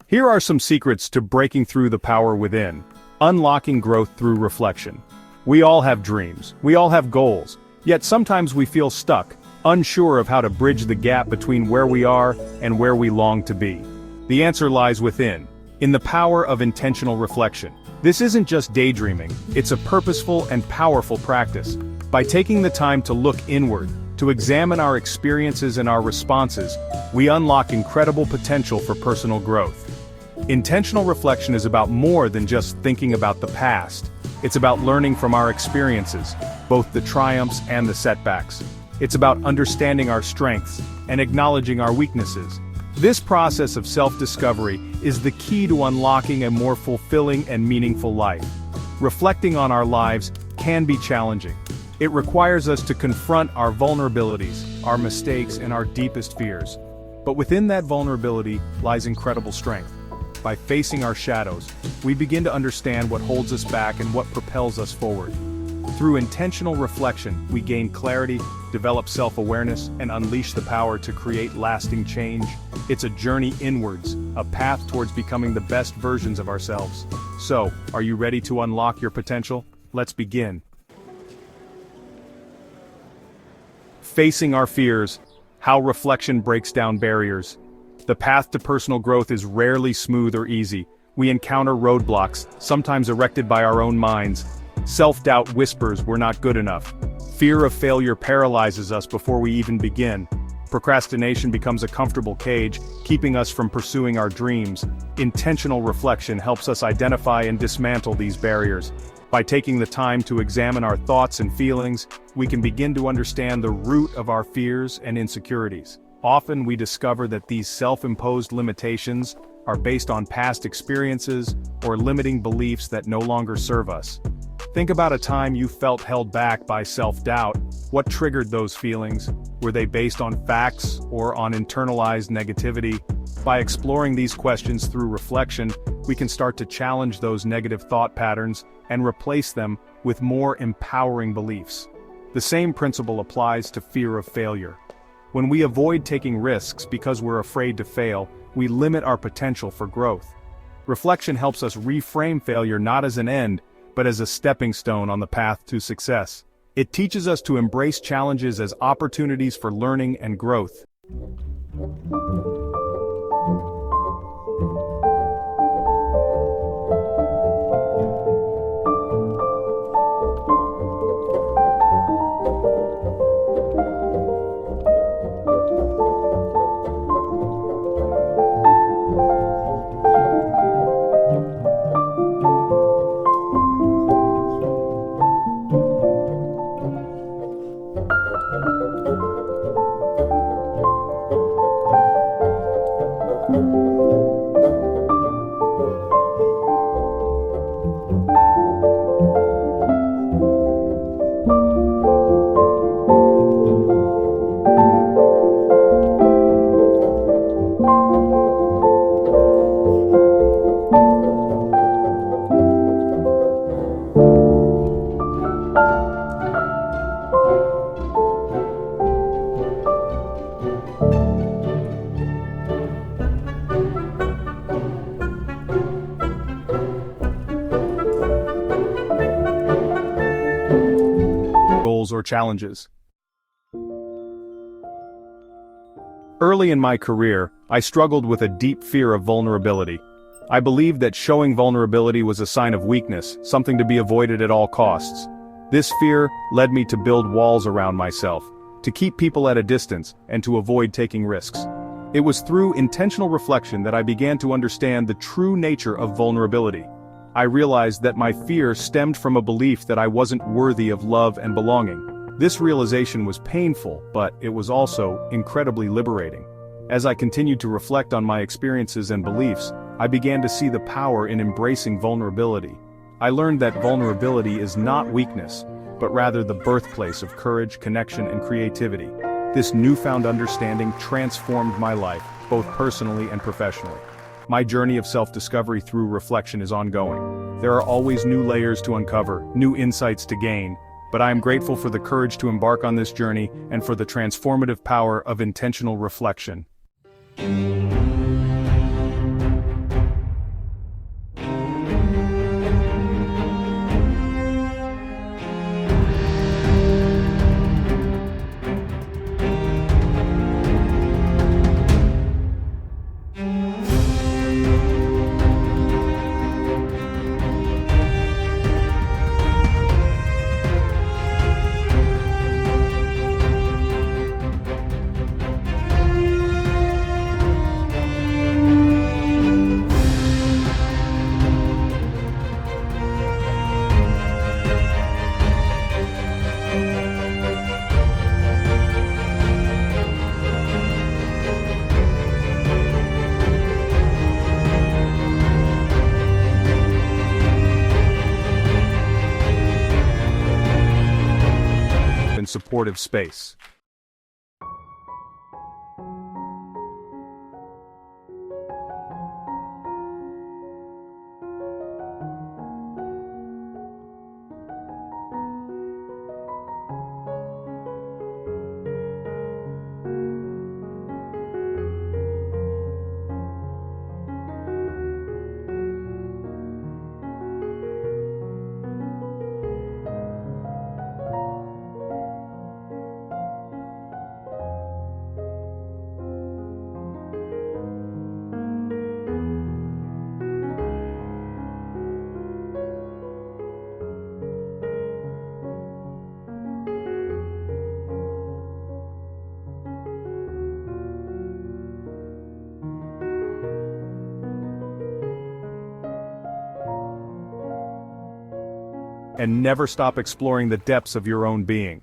Here are some secrets to breaking through the power within. Unlocking growth through reflection. We all have dreams, we all have goals, yet sometimes we feel stuck, unsure of how to bridge the gap between where we are and where we long to be. The answer lies within, in the power of intentional reflection. This isn't just daydreaming, it's a purposeful and powerful practice. By taking the time to look inward, to examine our experiences and our responses, we unlock incredible potential for personal growth. Intentional reflection is about more than just thinking about the past. It's about learning from our experiences, both the triumphs and the setbacks. It's about understanding our strengths and acknowledging our weaknesses. This process of self-discovery is the key to unlocking a more fulfilling and meaningful life. Reflecting on our lives can be challenging. It requires us to confront our vulnerabilities, our mistakes, and our deepest fears. But within that vulnerability lies incredible strength. By facing our shadows, we begin to understand what holds us back and what propels us forward. Through intentional reflection, we gain clarity, develop self-awareness, and unleash the power to create lasting change. It's a journey inwards, a path towards becoming the best versions of ourselves. So, are you ready to unlock your potential? Let's begin. Facing our fears, how reflection breaks down barriers. The path to personal growth is rarely smooth or easy. We encounter roadblocks, sometimes erected by our own minds. Self-doubt whispers we're not good enough. Fear of failure paralyzes us before we even begin. Procrastination becomes a comfortable cage, keeping us from pursuing our dreams. Intentional reflection helps us identify and dismantle these barriers. By taking the time to examine our thoughts and feelings, we can begin to understand the root of our fears and insecurities. Often we discover that these self-imposed limitations are based on past experiences or limiting beliefs that no longer serve us. Think about a time you felt held back by self-doubt. What triggered those feelings? Were they based on facts or on internalized negativity? By exploring these questions through reflection, we can start to challenge those negative thought patterns and replace them with more empowering beliefs. The same principle applies to fear of failure. When we avoid taking risks because we're afraid to fail, we limit our potential for growth. Reflection helps us reframe failure not as an end, but as a stepping stone on the path to success. It teaches us to embrace challenges as opportunities for learning and growth. Goals or challenges. Early in my career, I struggled with a deep fear of vulnerability. I believed that showing vulnerability was a sign of weakness, something to be avoided at all costs. This fear led me to build walls around myself, to keep people at a distance, and to avoid taking risks. It was through intentional reflection that I began to understand the true nature of vulnerability. I realized that my fear stemmed from a belief that I wasn't worthy of love and belonging. This realization was painful, but it was also incredibly liberating. As I continued to reflect on my experiences and beliefs, I began to see the power in embracing vulnerability. I learned that vulnerability is not weakness, but rather the birthplace of courage, connection, and creativity. This newfound understanding transformed my life, both personally and professionally. My journey of self-discovery through reflection is ongoing. There are always new layers to uncover, new insights to gain, but I am grateful for the courage to embark on this journey and for the transformative power of intentional reflection. supportive space. And never stop exploring the depths of your own being.